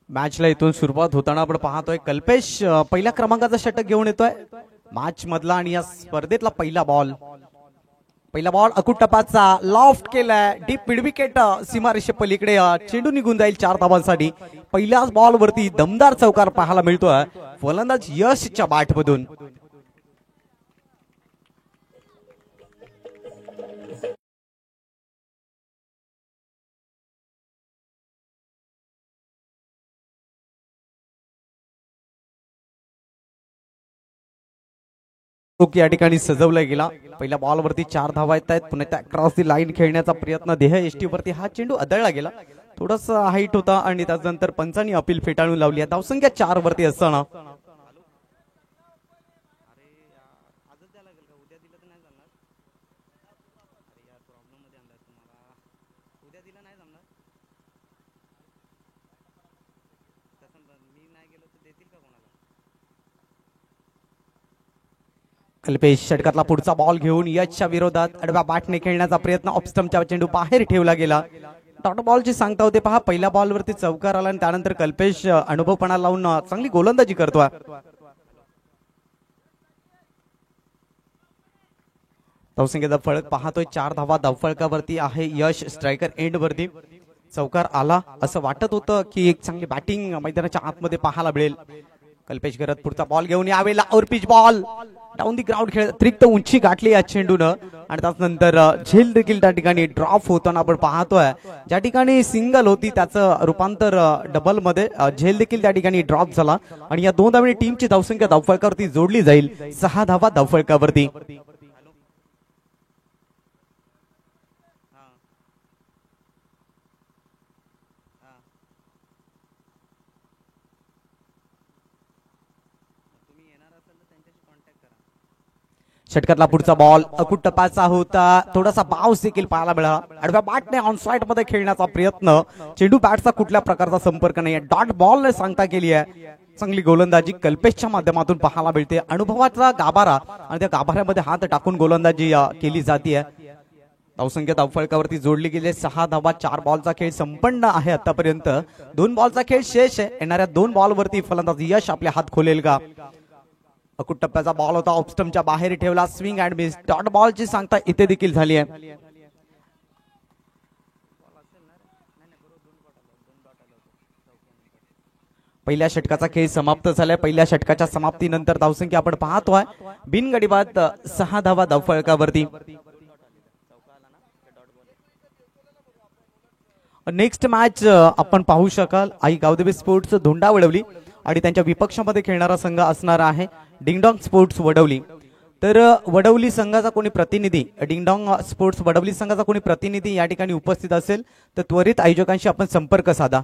मॅचला इथून सुरुवात होताना आपण पाहतोय कल्पेश पहिल्या क्रमांकाचा षटक घेऊन येतोय मॅच मधला आणि या स्पर्धेतला पहिला बॉल अकुट टपाचा लॉफ्ट केलाय डीप मिड विकेट सीमारेषे पलीकडे चेंडू निघून जाईल 4 धावांसाठी पहिल्याच बॉल वरती दमदार चौकार पाहायला मिळतोय फलंदाज यशच्या बॅटमधून या ठिकाणी सजवला गेला पहिल्या बॉल वरती 4 धावा येत आहेत पुन्हा त्या क्रॉस दी लाईन खेळण्याचा प्रयत्न देह एसटी वरती हा चेंडू अदळला गेला थोडासा हाईट होता आणि त्यानंतर पंचांनी अपील फेटाळून लावली आहे धावसंख्या 4 वरती असताना कल्पेश षटकातला पुढचा बॉल घेऊन यशच्या विरोधात आडव्या बॅटने खेळण्याचा प्रयत्न ऑफस्टंपचा चेंडू बाहेर ठेवला गेला डॉट बॉलची सांगता होते पहा पहिल्या बॉल वरती चौकार आला आणि त्यानंतर कल्पेश अनुभवपणा लावून चांगली गोलंदाजी करतोय धावसंख्येचा फळक पाहतोय 4 धावा धावफळकावरती आहे यश स्ट्रायकर एंड वरती चौकार आला असं वाटत होतं की एक चांगली बॅटिंग मैदानाच्या आतमध्ये पाहायला मिळेल कल्पेश करत पुढचा बॉल घेऊन यावेळेला out pitch ball down the ground खेळ अतिरिक्त उंची गाठली या चेंडूनं आणि त्यानंतर झेल देखील त्या ठिकाणी ड्रॉप होताना आपण पाहतोय ज्या ठिकाणी सिंगल होती त्याचं रूपांतर डबल मध्ये झेल देखील त्या ठिकाणी ड्रॉप झाला आणि या 2 धावांनी टीमची धावसंख्या धावफळकावरती जोडली जाईल 6 धावा धावफळकावरती षटकातला पुढचा बॉल अकुट टपाचा होता थोडासा बाउन्स देखील पाहायला मिळाला आडव्या बॅटने ऑन साइड मध्ये खेळण्याचा प्रयत्न चेंडू बॅटचा कुठल्या प्रकारचा संपर्क नाही डॉट बॉलने सांगता केली आहे चांगली गोलंदाजी कल्पेशच्या माध्यमातून पाहायला मिळते अनुभवाचा गाभारा आणि त्या गाभाऱ्यामध्ये हात टाकून गोलंदाजी केली जाते धावसंख्या धावफळकावरती जोडली गेली 6 धावा 4 बॉलचा खेळ संपन्न आहे आतापर्यंत 2 बॉलचा खेळ शेष आहे येणाऱ्या 2 बॉल वरती फलंदाज यश आपले हात खोलेल का अकुट टप्प्याचा बॉल होता ऑफस्टंपच्या बाहेर ठेवला स्विंग अँड मिस डॉट बॉलची सांगता इथे देखील झाली आहे पहिल्या षटकाचा खेळ समाप्त झालाय पहिल्या षटकाच्या समाप्तीनंतर धावसंख्या आपण पाहतोय बिनगडी बाद 6 धावा धावफळकावरती नेक्स्ट मॅच आपण पाहू शकाल आई गावदेवी स्पोर्ट्स धोंडा वडवली आणि त्यांच्या विपक्षामध्ये खेळणारा संघ असणार आहे डिंगडॉंग स्पोर्ट्स वडवली तर वडवली संघाचा कोणी प्रतिनिधी डिंगडॉंग स्पोर्ट्स वडवली संघाचा कोणी प्रतिनिधी या ठिकाणी उपस्थित असेल तर त्वरित आयोजकांशी आपण संपर्क साधा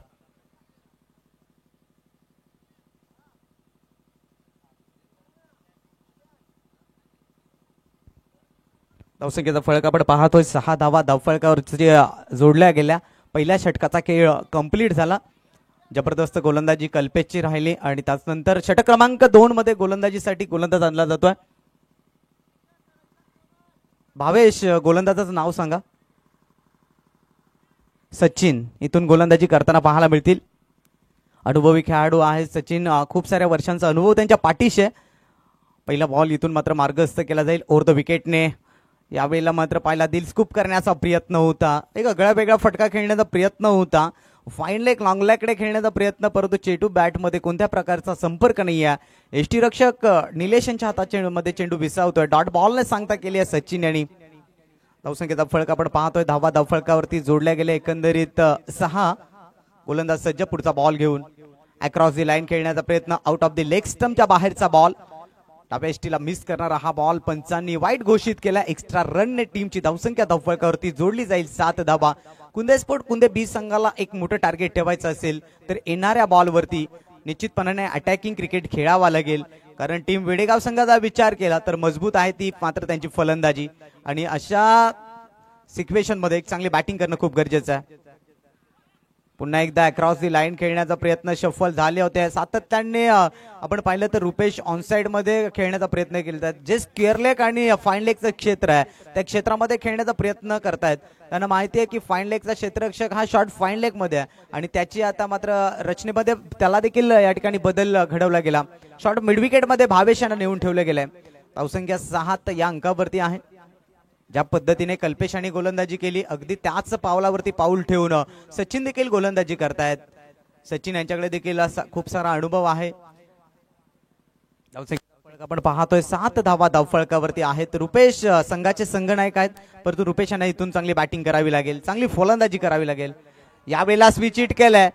धावसंख्येचा फळक आपण पाहतोय 6 धावा धावफळकावर जोडल्या गेल्या पहिल्या षटकाचा खेळ कंप्लीट झाला जबरदस्त गोलंदाजी कल्पेशची राहिली आणि त्यानंतर षटक क्रमांक 2 मध्ये गोलंदाजीसाठी गोलंदाज आणला जातोय भावेश गोलंदाजाचं नाव सांगा सचिन इथून गोलंदाजी करताना पाहायला मिळतील अनुभवी खेळाडू आहे सचिन खूप साऱ्या वर्षांचा अनुभव त्यांच्या पाठीशी आहे पहिला बॉल इथून मात्र मार्गस्थ केला जाईल ओव्हर द विकेटने यावेळेला मात्र पहिला दिल स्कूप करण्याचा प्रयत्न होता एक वेगळा फटका खेळण्याचा प्रयत्न होता फाईन लेग लॉंग लेगकडे खेळण्याचा प्रयत्न परंतु चेंडू बॅटमध्ये कोणत्या प्रकारचा संपर्क नाही आहे एसटी रक्षक निलेश यांच्या हातात मध्ये चेंडू विसावतोय डॉट बॉलने सांगता केली आहे सचिन यांनी धावसंख्येचा फळक आपण पाहतोय धावा धावफळकावरती जोडल्या गेले एकंदरीत 6 गोलंदाज सज्ज पुढचा बॉल घेऊन अक्रॉस दी लाईन खेळण्याचा प्रयत्न आउट ऑफ द लेग स्टंपच्या बाहेरचा बॉल डाव्या एसटीला मिस करणारा हा बॉल पंचांनी वाईट घोषित केला एक्स्ट्रा रनने टीमची धावसंख्या धावफळकावरती जोडली जाईल 7 धावा कुंदे स्पोर्ट कुंदे बी संघाला एक मोठं टार्गेट ठेवायचं असेल तर येणाऱ्या बॉलवरती निश्चितपणाने अटॅकिंग क्रिकेट खेळावा लागेल कारण टीम वेडेगाव संघाचा विचार केला तर मजबूत आहे ती मात्र त्यांची फलंदाजी आणि अशा सिच्युएशन मध्ये एक चांगली बॅटिंग करणं खूप गरजेचं आहे पुन्हा एकदा अक्रॉस दी लाईन खेळण्याचा प्रयत्न सफल झाले होते. सातत्याने आपण पाहिलं तर रुपेश ऑनसाइड मध्ये खेळण्याचा प्रयत्न केला. जे स्क्वेअर लेग आणि फाईन लेगचं क्षेत्र आहे त्या क्षेत्रामध्ये खेळण्याचा प्रयत्न करतायत. त्यांना माहिती आहे की फाईन लेगचा क्षेत्ररक्षक हा शॉट फाईन लेग मध्ये आहे आणि त्याची आता मात्र रचनेमध्ये त्याला देखील या ठिकाणी बदल घडवला गेला. शॉट मिड विकेट मध्ये भावेश यांना नेऊन ठेवलं गेलंय. धावसंख्या 6 या अंकावरती आहे. ज्या पद्धतीने कल्पेशाने गोलंदाजी केली अगदी त्याच पावलावरती पाऊल ठेवून सचिन देखील गोलंदाजी करतायत. सचिन यांच्याकडे देखील खूप सारा अनुभव आहे. आपण पाहतोय 7 धावा धावफळकावरती आहेत. रुपेश संघाचे संघनायक आहेत परंतु रुपेश यांना इथून चांगली बॅटिंग करावी लागेल, चांगली फलंदाजी करावी लागेल. यावेळेला स्विच हिट केलाय,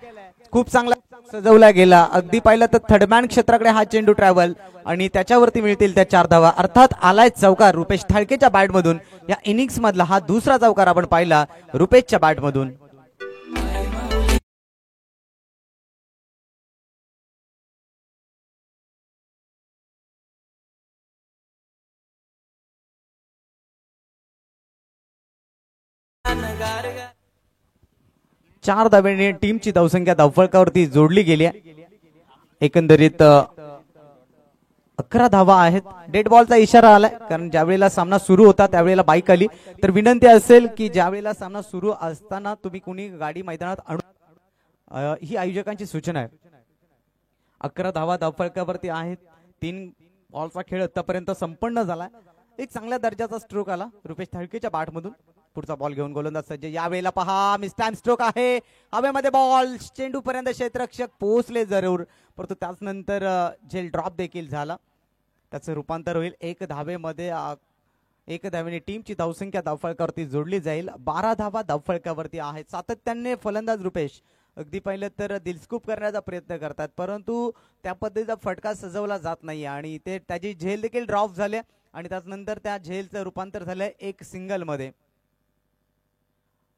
खूप चांगला सजवला गेला. अगदी पाहिलं तर थर्डमॅन क्षेत्राकडे हा चेंडू ट्रॅव्हल आणि त्याच्यावरती मिळतील त्या 4 धावा. अर्थात आलाय चौकार रुपेश थाळकेच्या बॅटमधून. या इनिंग्स मधला हा दुसरा चौकार आपण पाहिला रुपेशच्या बॅटमधून. चार धावेने टीमची धावसंख्या धावफळकावरती जोडली गेली आहे. एकंदरीत 11 धावा आहेत. डेड बॉलचा इशारा आलाय कारण ज्यावेळेला सामना सुरू होता त्यावेळेला बाईक आली. तर विनंती असेल की ज्यावेळेला सामना सुरू असताना तुम्ही कोणी गाडी मैदानात आणू, ही आयोजकांची सूचना आहे. 11 धावा धावफळकावरती आहेत. 3 बॉलचा खेळ आतापर्यंत संपन्न झाला. एक चांगल्या दर्जाचा स्ट्रोक आला रुपेश थाळकेच्या बॅटमधून. पुढचा बॉल घेऊन गोलंदाज सज्ज. यावेळेला पहा मिस्टॅम स्ट्रोक आहे. हवेमध्ये बॉल चेंडू पर्यंत क्षेत्ररक्षक पोहोचले जरूर परंतु त्यानंतर झेल ड्रॉप देखील झाला. त्याचं रूपांतर होईल 1 धावेमध्ये. 1 धावेने टीमची धावसंख्या धावफळकावरती जोडली जाईल. 12 धावा धावफळकावरती आहेत. सातत्याने फलंदाज रुपेश अगदी पाहिलं तर दिलस्कूप करण्याचा प्रयत्न करतात परंतु त्या पद्धतीचा फटका सजवला जात नाही आणि ते त्याची झेल देखील ड्रॉप झाले आणि त्यानंतर त्या झेलचं रूपांतर झालंय 1 सिंगल मध्ये.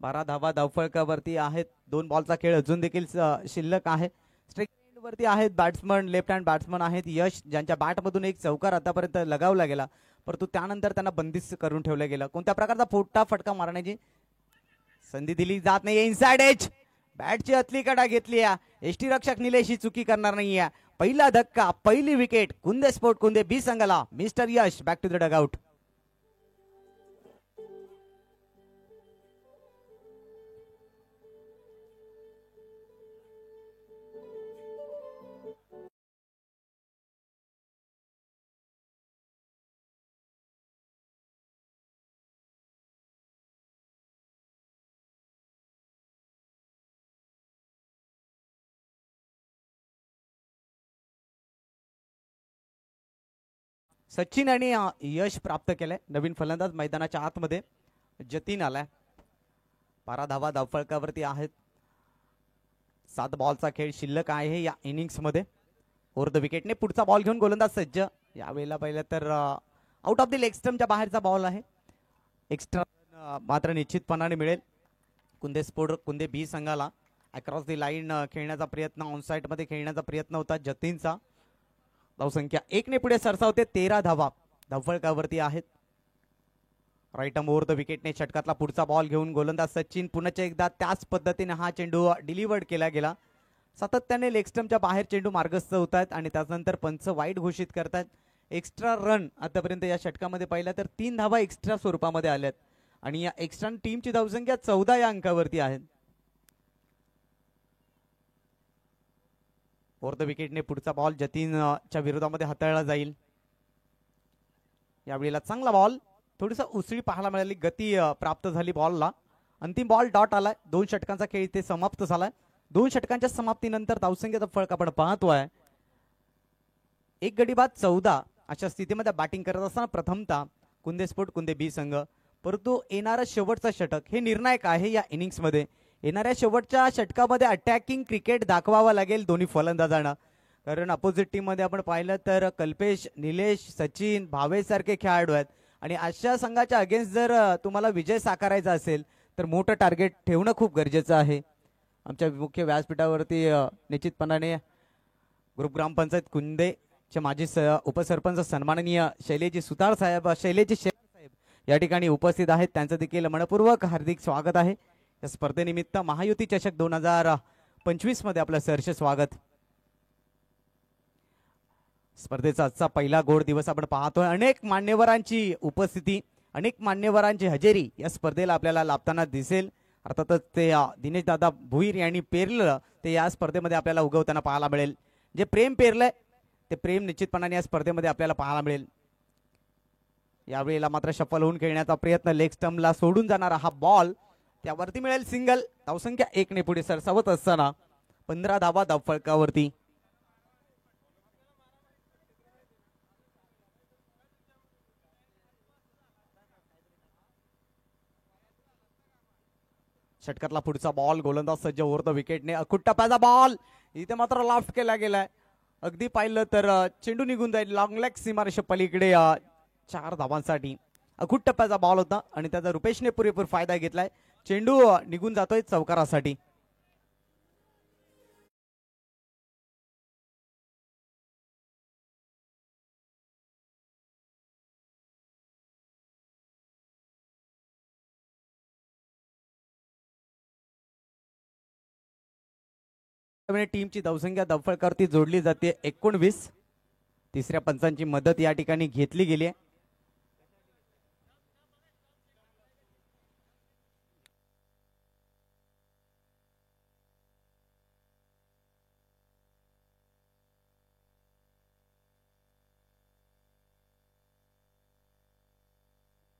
12 धावा धावफळकावरती आहेत. 2 बॉलचा खेळ अजून देखील शिल्लक आहे. स्ट्राईक वरती आहेत बॅट्समन, लेफ्ट हँड बॅट्समन आहेत यश, ज्यांच्या बॅटमधून एक चौकार आतापर्यंत लगावला गेला परंतु त्यानंतर त्यांना बंदिस्त करून ठेवलं गेलं. कोणत्या प्रकारचा फोटा फटका मारण्याची संधी दिली जात नाही. इनसाइड एज बॅटची अतली कडा घेतली. एसटी रक्षक निलेश ही चुकी करणार नाहीये. पहिला धक्का, पहिली विकेट कुंदे स्पोर्ट कुंदे बी संघाला. Mister Yash back to the dugout. Sachin आणि यश प्राप्त केलंय. नवीन फलंदाज मैदानाच्या आतमध्ये जतीन आलाय. 12 धावा धावफळकावरती आहेत. 7 बॉलचा खेळ शिल्लक आहे या इनिंग्स मध्ये. ओव्हर द विकेटने पुढचा बॉल घेऊन गोलंदाज सज्ज. यावेळेला पाहिलं तर आउट ऑफ द लेग स्टंपच्या बाहेरचा बॉल आहे. एक्स्ट्रा मात्र निश्चितपणाने मिळेल कुंदे स्पोर्ट कुंदे बी संघाला. अक्रॉस दी लाईन खेळण्याचा प्रयत्न, ऑनसाइड मध्ये खेळण्याचा प्रयत्न होता जतीनचा. धावसंख्या 1 ने पुढे सरसावते. 13 धावा धावफळकावरती आहेत. राईट आर्म ओव्हर द विकेटने षटकातला पुढचा बॉल घेऊन गोलंदाज सचिन. पुन्हा एकदा त्याच पद्धतीने हा चेंडू डिलिव्हर्ड केला गेला. सातत्याने लेग स्टंपच्या बाहेर चेंडू मार्गस्थ होत आहेत आणि त्यानंतर पंच वाईड घोषित करतात. एक्स्ट्रा रन आतापर्यंत या षटकामध्ये पाहिलं तर 3 धावा एक्स्ट्रा स्वरूपामध्ये आल्यात आणि या एक्स्ट्रा टीमची धावसंख्या 14 या अंकावरती आहे. ओव्हर द विकेटने पुढचा बॉल जतीनच्या विरोधामध्ये हाताळला जाईल. यावेळेला चांगला बॉल, थोडीसा उसळी पाहायला मिळाली, गती प्राप्त झाली बॉलला. अंतिम बॉल डॉट आलाय. 2 षटकांचा खेळ इथे समाप्त झालाय. 2 षटकांच्या समाप्तीनंतर धावसंख्येचा फरक आपण पाहतोय. 1 गडी बाद 14 अशा स्थितीमध्ये बॅटिंग करत असताना प्रथमतः कुंदे स्पोर्ट कुंदे बी संघ. परंतु येणारा शेवटचा षटक हे निर्णायक आहे या इनिंग्स मध्ये. येणाऱ्या शेवटच्या षटकामध्ये अटॅकिंग क्रिकेट दाखवावा लागेल दोन्ही फलंदाजांना. कारण अपोजिट टीम मध्ये आपण पाहिलं तर कल्पेश, निलेश, सचिन, भावेश सारखे खेळाडू आहेत आणि अशा संघाच्या अगेन्स्ट जर तुम्हाला विजय साकारायचा असेल तर मोठं टार्गेट ठेवणं खूप गरजेचं आहे. आमच्या मुख्य व्यासपीठावरती निश्चितपणाने ग्रुप ग्रामपंचायत कुंदेचे माजी उपसरपंच सन्माननीय शैलेजी सुतार साहेब, शैलेजी साहेब या ठिकाणी उपस्थित आहेत. त्यांचं देखील मनपूर्वक हार्दिक स्वागत आहे. या स्पर्धेनिमित्त महायुती चषक 25 मध्ये आपलं सहर्ष स्वागत. स्पर्धेचा आजचा पहिला गोड दिवस आपण पाहतोय. अनेक मान्यवरांची उपस्थिती, अनेक मान्यवरांची हजेरी या स्पर्धेला आपल्याला लाभताना दिसेल. अर्थातच ते दिनेश दादा भुईर यांनी पेरलं ते या स्पर्धेमध्ये आपल्याला उगवताना पाहायला मिळेल. जे प्रेम पेरलंय ते प्रेम निश्चितपणाने या स्पर्धेमध्ये आपल्याला पाहायला मिळेल. यावेळेला मात्र शफल होऊन खेळण्याचा प्रयत्न, लेग स्टंपला सोडून जाणारा हा बॉल, त्यावरती मिळेल सिंगल. धावसंख्या 1 ने पुढे सरसावत असताना 15 धावा धावफलकावरती. षटकातला पुढचा बॉल, गोलंदाज सज्ज ओव्हर द विकेटने. अकुट टप्प्याचा बॉल इथे मात्र लाफ्ट केला गेलाय. अगदी पाहिलं तर चेंडू निघून जाईल लॉंग लेग सीमारेषे पलीकडे 4 धावांसाठी. अकुट टप्प्याचा बॉल होता आणि त्याचा रुपेशने पुरेपूर फायदा घेतलाय. चेंडू निघून जातोय चौकारासाठी. टीमची धावसंख्या धावफलकावरती जोडली जाते 19. तिसऱ्या पंचांची मदत या ठिकाणी घेतली गेली आहे.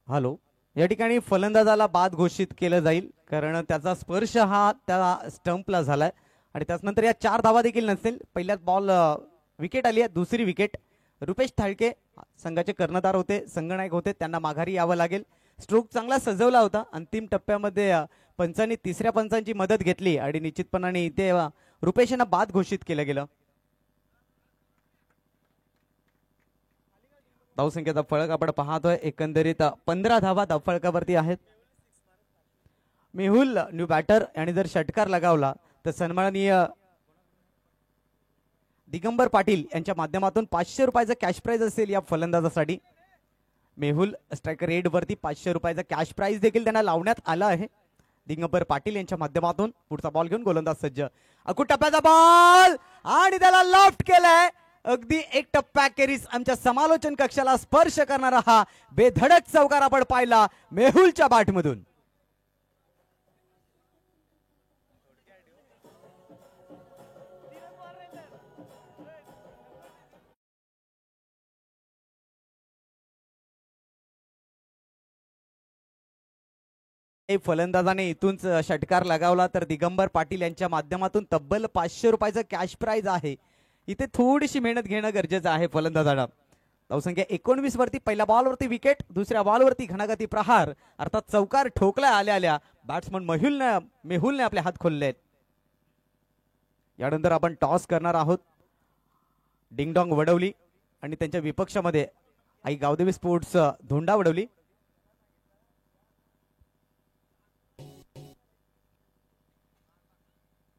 हॅलो, या ठिकाणी फलंदाजाला बाद घोषित केलं जाईल कारण त्याचा स्पर्श हा त्या स्टंपला झालाय आणि त्यानंतर या 4 धावा देखील नसतील. पहिल्याच बॉल विकेट आली आहे, दुसरी विकेट. रुपेश थाळके संघाचे कर्णधार होते, संघनायक होते, त्यांना माघारी यावं लागेल. स्ट्रोक चांगला सजवला होता. अंतिम टप्प्यामध्ये पंचांनी तिसऱ्या पंचांची मदत घेतली आणि निश्चितपणाने इथे रुपेशांना बाद घोषित केलं गेलं. धावसंख्येचा फळक आपण पाहतोय. एकंदरीत 15 धावा धावफळकावरती आहेत. मेहुल न्यू बॅटर आणि जर षटकार लगावला तर सन्माननीय दिगंबर पाटील यांच्या माध्यमातून 500 रुपयाचं कॅश प्राइज असेल या फलंदाजासाठी. मेहुल स्ट्रायकर रेड वरती 500 रुपयाचा कॅश प्राइज देखील त्यांना लावण्यात आला आहे. दिगंबर पाटील यांच्या माध्यमातून पुढचा बॉल घेऊन गोलंदाज सज्ज. अकुट टप्प्याचा बॉल आणि त्याला लॉफ्ट केलाय. अगदी 1 टप्प्याखेरीज आमच्या समालोचन कक्षाला स्पर्श करणारा हा बेधडक चौकार आपण पाहिला मेहुलच्या बॅटमधून. फलंदाजाने इथून षटकार लगावला तर दिगंबर पाटील यांच्या माध्यमातून तब्बल 500 रुपयाचं कॅश प्राइज आहे. इथे थोडीशी मेहनत घेणं गरजेचं आहे फलंदाजाला. धावसंख्या 19 वरती पहिल्या बॉलवरती विकेट, दुसऱ्या बॉलवरती घणाघाती प्रहार, अर्थात चौकार ठोकला आल्या बॅट्समन मेहुलने आपले हात खोलले. यानंतर आपण टॉस करणार आहोत. डिंगडॉंग वडवली आणि त्यांच्या विपक्षामध्ये आई गावदेवी स्पोर्ट्स धोंडा वडवली.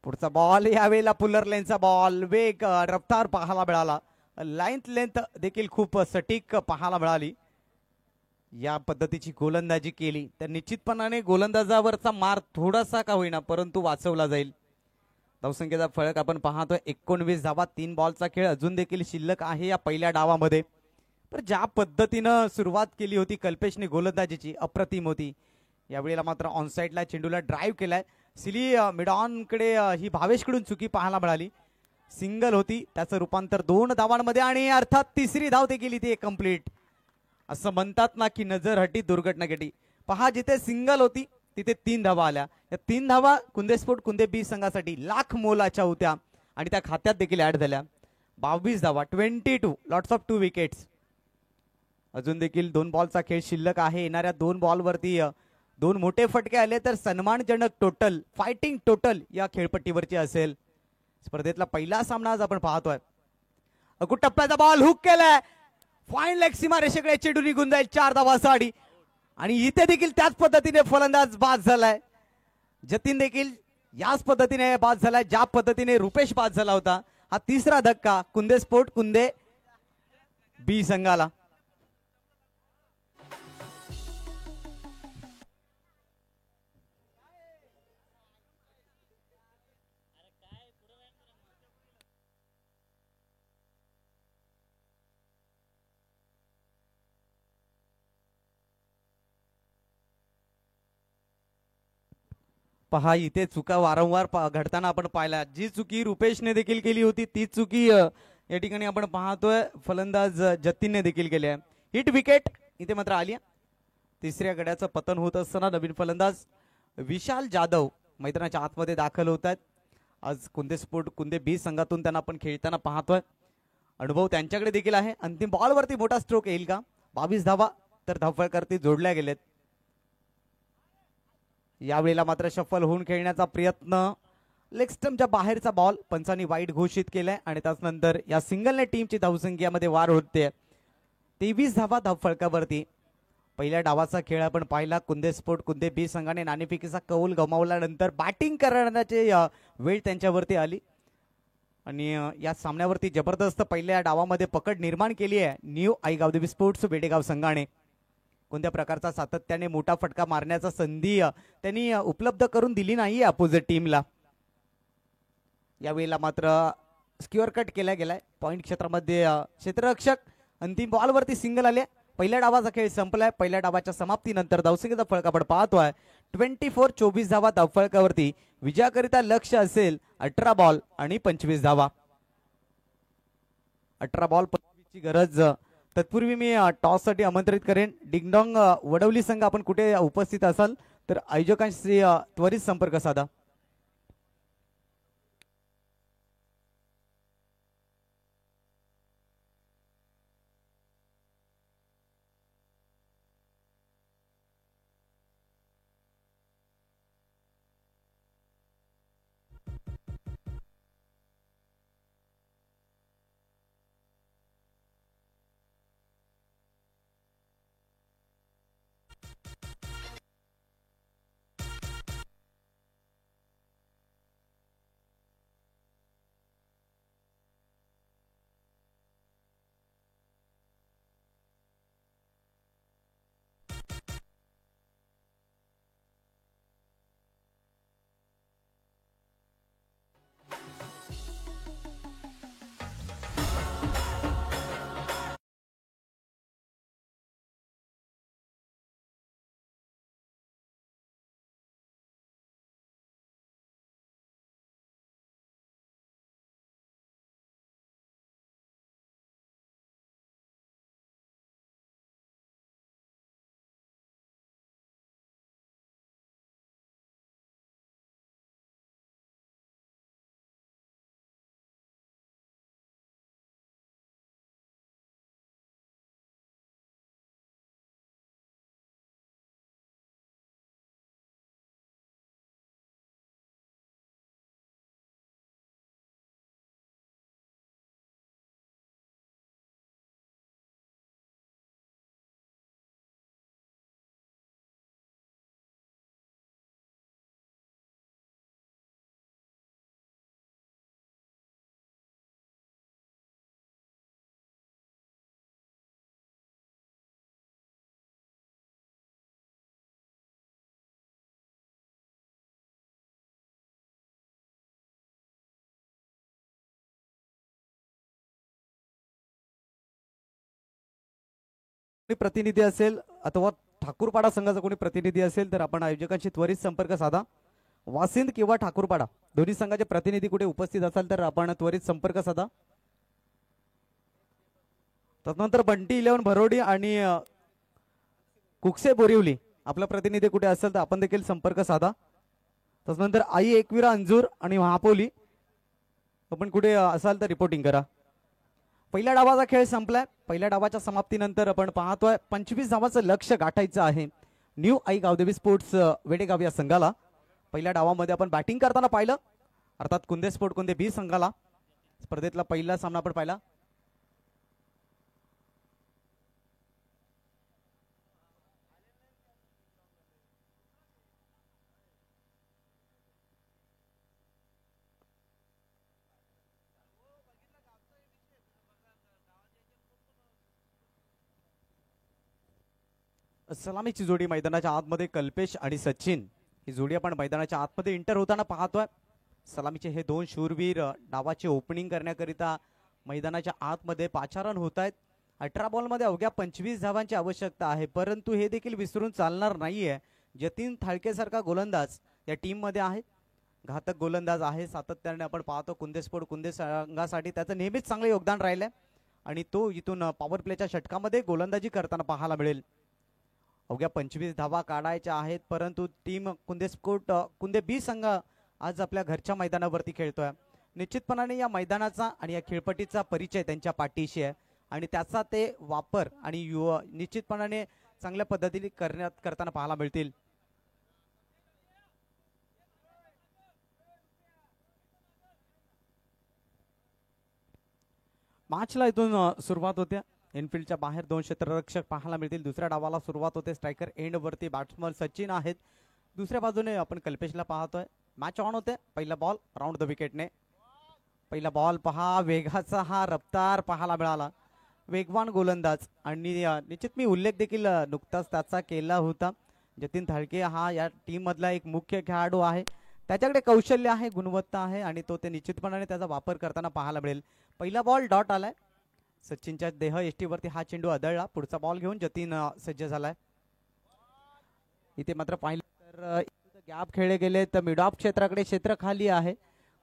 पुढचा बॉल यावेळेला पुलर लेनचा बॉल, वेग रफ्तार पाहायला मिळाला. लेंथ देखील खूप सटीक पाहायला मिळाली. या पद्धतीची गोलंदाजी केली तर निश्चितपणाने गोलंदाजावरचा मार थोडासा का होईना परंतु वाचवला जाईल. धावसंख्येचा फळक आपण पाहतोय 19 धावा. 3 बॉलचा खेळ अजून देखील शिल्लक आहे या पहिल्या डावामध्ये. पण ज्या पद्धतीनं सुरुवात केली होती कल्पेशने गोलंदाजीची अप्रतिम होती. यावेळेला मात्र ऑनसाइडला चेंडूला ड्राईव्ह केलाय. सिली मिडॉनकडे ही भावेशकडून चुकी पाहायला मिळाली. सिंगल होती, त्याचं रूपांतर 2 धावांमध्ये आणि अर्थात तिसरी धाव देखील इथे कंप्लीट. असं म्हणतात ना की नजर हटी दुर्घटना घटी. पहा, जिथे सिंगल होती तिथे 3 धावा आल्या. या 3 धावा कुंदे स्पोर्ट कुंदे बी संघासाठी लाख मोलाच्या होत्या आणि त्या खात्यात देखील ऍड झाल्या. 22 धावा, 22 लॉट्स ऑफ 2 विकेट्स. अजून देखील 2 बॉलचा खेळ शिल्लक आहे. येणाऱ्या 2 बॉलवरती 2 मोठे फटके आले तर सन्मानजनक टोटल, फायटिंग टोटल या खेळपट्टीवरची असेल. स्पर्धेतला पहिला सामना आज आपण पाहतोय. अकुट टप्प्याचा बॉल हुक केलाय. फाईन लेग सीमारेषेकडे चेंडू निघून जाईल 4 धावांसाठी आणि इथे देखील त्याच पद्धतीने फलंदाज बाद झालाय. जतीन देखील याच पद्धतीने बाद झालाय ज्या पद्धतीने रुपेश बाद झाला होता. हा तिसरा धक्का कुंदे स्पोर्ट कुंदे बी संघाला. पहा इथे चुका वारंवार घडताना आपण पाहिला. जी चुकी रुपेशने देखील केली होती ती चुकी या ठिकाणी आपण पाहतोय फलंदाज जतीनने देखील केली आहे. हिट विकेट इथे मात्र आली. तिसऱ्या गड्याचं पतन होत असताना नवीन फलंदाज विशाल जाधव मैदानाच्या आतमध्ये दाखल होत आहेत. आज कुंदे स्पोर्ट कुंदे बी संघातून त्यांना आपण खेळताना पाहतोय. अनुभव त्यांच्याकडे देखील आहे. अंतिम बॉलवरती मोठा स्ट्रोक येईल का? 22 धावा तर धावफळकरती जोडल्या गेलेत. यावेळेला मात्र शफल होऊन खेळण्याचा प्रयत्न. लेग स्टंपच्या बाहेरचा बॉल पंचांनी वाईट घोषित केलाय आणि त्यानंतर या सिंगलने टीमची धावसंख्येमध्ये वाढ होते. 23 धावा धावफळकावरती. पहिल्या डावाचा खेळ आपण पाहिला. कुंदे स्पोर्ट कुंदे बी संघाने नाणेफेकीचा कौल गमावल्यानंतर बॅटिंग करण्याची वेळ त्यांच्यावरती आली आणि या सामन्यावरती जबरदस्त पहिल्या डावामध्ये पकड निर्माण केली आहे न्यू आई गावदेवी स्पोर्ट्स वेडेगाव संघाने. कोणत्या प्रकारचा सातत्याने मोठा फटका मारण्याचा संधी त्यांनी उपलब्ध करून दिली नाहीये अपोजिट टीमला. यावेळेला मात्र स्क्युअर कट केला गेलाय पॉइंट क्षेत्रामध्ये. क्षेत्ररक्षक अंतिम बॉलवरती सिंगल आले. पहिल्या डावाचा खेळ संपलाय. पहिल्या डावाच्या समाप्तीनंतर धावसंख्येचा फळक आपण पाहतोय 24-24 धावा धावफळकावरती. विजयाकरिता लक्ष असेल 18 बॉल आणि 25 धावा. 18 बॉल 25 ची गरज. तत्पूर्वी मी टॉस साठी आमंत्रित करेन. डिंगडॉंग वडवली संघ आपण कुठे उपस्थित असाल तर आयोजकांशी त्वरित संपर्क साधा. प्रतिनिधी असेल अथवा ठाकूरपाडा संघाचा कोणी प्रतिनिधी असेल तर आपण आयोजकांशी त्वरित संपर्क साधा. वासिंद किंवा ठाकूरपाडा दोन्ही संघाचे प्रतिनिधी कुठे उपस्थित असाल तर आपण त्वरित संपर्क साधा. त्यानंतर बंटी 11 भरोडी आणि कुकसे बोरिवली आपला प्रतिनिधी कुठे असेल तर आपण देखील संपर्क साधा. त्यानंतर आई एकविरा अंजूर आणि महापोली आपण कुठे असाल तर रिपोर्टिंग करा. पहिल्या डावाचा खेळ संपलाय. पहिल्या डावाच्या समाप्तीनंतर आपण पाहतोय 25 धावाचं लक्ष गाठायचं आहे न्यू आई गावदेवी स्पोर्ट्स वेडेगाव या संघाला. पहिल्या डावामध्ये आपण बॅटिंग करताना पाहिलं अर्थात कुंदे स्पोर्ट कुंदे बी संघाला. स्पर्धेतला पहिला सामना आपण पाहिला. सलामीची जोडी मैदानाच्या आतमध्ये कल्पेश आणि सचिन ही जोडी आपण मैदानाच्या आतमध्ये इंटर होताना पाहतोय. सलामीचे हे दोन शूरवीर डावाचे ओपनिंग करण्याकरिता मैदानाच्या आतमध्ये पाचारण होत आहेत. 18 बॉलमध्ये अवघ्या 25 धावांची आवश्यकता आहे परंतु हे देखील विसरून चालणार नाहीये. जतीन थाळकेसारखा गोलंदाज या टीममध्ये आहेत. घातक गोलंदाज आहे, सातत्याने आपण पाहतो कुंदे स्पोर्ट कुंदे संघासाठी त्याचं नेहमीच चांगलं योगदान राहिलंय आणि तो इथून पॉवर प्लेच्या षटकामध्ये गोलंदाजी करताना पाहायला मिळेल. अवघ्या 25 धावा काढायच्या आहेत, परंतु टीम कुंदे स्पोर्ट कुंदे बी संघ आज आपल्या घरच्या मैदानावरती खेळतोय. निश्चितपणाने या मैदानाचा आणि या खेळपट्टीचा परिचय त्यांच्या पाठीशी आहे आणि त्याचा ते वापर आणि निश्चितपणाने चांगल्या पद्धतीने करताना पाहायला मिळतील. मॅचला इथून सुरुवात होत्या. इनफिल्डच्या बाहेर 2 क्षेत्ररक्षक पाहायला मिळतील. दुसऱ्या डावाला सुरुवात होते. स्ट्रायकर एंड वरती बॅट्समन सचिन आहेत. दुसऱ्या बाजूने आपण कल्पेशला पाहतोय. मॅच ऑन होते. पहिला बॉल राऊंड द विकेटने. पहिला बॉल पहा, वेगाचा हा रफ्तार पाहायला मिळाला. वेगवान गोलंदाज आणि निश्चित मी उल्लेख देखील नुकताच त्याचा केला होता. जतीन थाळके हा या टीम मधला एक मुख्य खेळाडू आहे. त्याच्याकडे कौशल्य आहे, गुणवत्ता आहे आणि तो ते निश्चितपणाने त्याचा वापर करताना पाहायला मिळेल. पहिला बॉल डॉट आलाय. सचिनच्या देह एष्टीवरती हा चेंडू आदळला. पुढचा बॉल घेऊन जतीन सज्ज झालाय. इथे मात्र पाहिलं तर गॅप खेळले गेले तर मिड ऑफ क्षेत्राकडे क्षेत्र खाली आहे.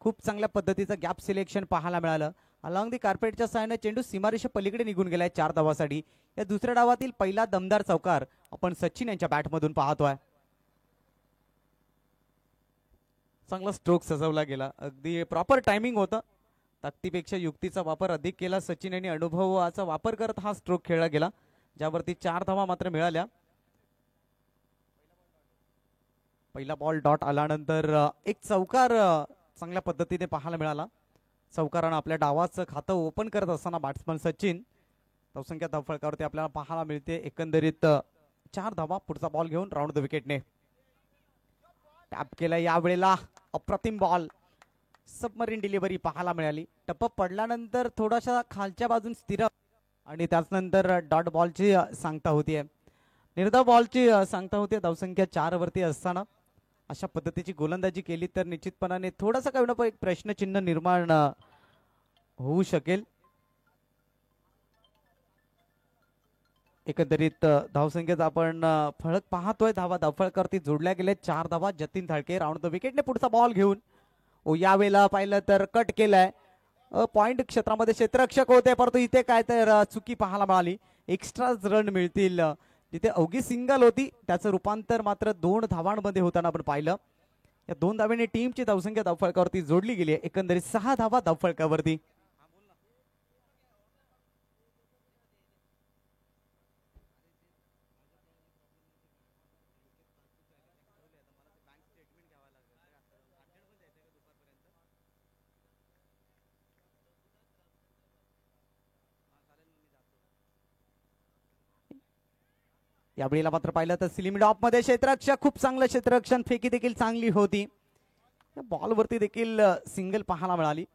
खूप चांगल्या पद्धतीचं गॅप सिलेक्शन पाहायला मिळालं. अलॉंग दी कार्पेटच्या साहाय्याने चेंडू सीमारेषे पलीकडे निघून गेलाय 4 धावासाठी. या दुसऱ्या डावातील पहिला दमदार चौकार आपण सचिन यांच्या बॅटमधून पाहतोय. चांगला स्ट्रोक सजवला गेला. अगदी प्रॉपर टायमिंग होतं. ताकदीपेक्षा युक्तीचा वापर अधिक केला सचिन यांनी. अनुभवाचा वापर करत हा स्ट्रोक खेळला गेला, ज्यावरती 4 धावा मात्र मिळाल्या. पहिला बॉल डॉट आल्यानंतर एक चौकार चांगल्या पद्धतीने पाहायला मिळाला. चौकारानं आपल्या डावाचं खातं ओपन करत असताना बॅट्समन सचिन धावसंख्या धावफलकावरती आपल्याला पाहायला मिळते. एकंदरीत 4 धावा. पुढचा बॉल घेऊन राऊंड द विकेटने टॅप केला. यावेळेला अप्रतिम बॉल, सबमरीन डिलिव्हरी पाहायला मिळाली. टप्प पडल्यानंतर थोडासा खालच्या बाजून स्थिर आणि त्याचनंतर डॉट बॉलची सांगता होतीये, निर्धाव बॉलची सांगता होती. धावसंख्या 4 वरती असताना अशा पद्धतीची गोलंदाजी केली तर निश्चितपणाने थोडासा काही ना एक प्रश्नचिन्ह निर्माण होऊ शकेल. एकंदरीत धावसंख्येत आपण फळक पाहतोय. धावा धावफळकावरती जोडल्या गेले. 4 धावा. जतीन थाळके राऊंड द विकेटने पुढचा बॉल घेऊन यावेळेला पाहिलं तर कट केलाय. पॉइंट क्षेत्रामध्ये क्षेत्ररक्षक होते, परंतु इथे काय तर चुकी पाहायला मिळाली. एक्स्ट्रा रन मिळतील. जिथे अवघी सिंगल होती त्याचं रूपांतर मात्र 2 धावांमध्ये होताना आपण पाहिलं. या 2 धाव्याने टीमची धावसंख्या धावफळकावरती जोडली गेली आहे. एकंदरीत 6 धावा धावफळकावरती. यावेळेला मात्र पाहिलं तर स्लिमिड ऑफ मध्ये क्षेत्ररक्षक खूप चांगलं क्षेत्ररक्षण, फेकी देखील चांगली होती. बॉलवरती देखील सिंगल पाहायला मिळाली.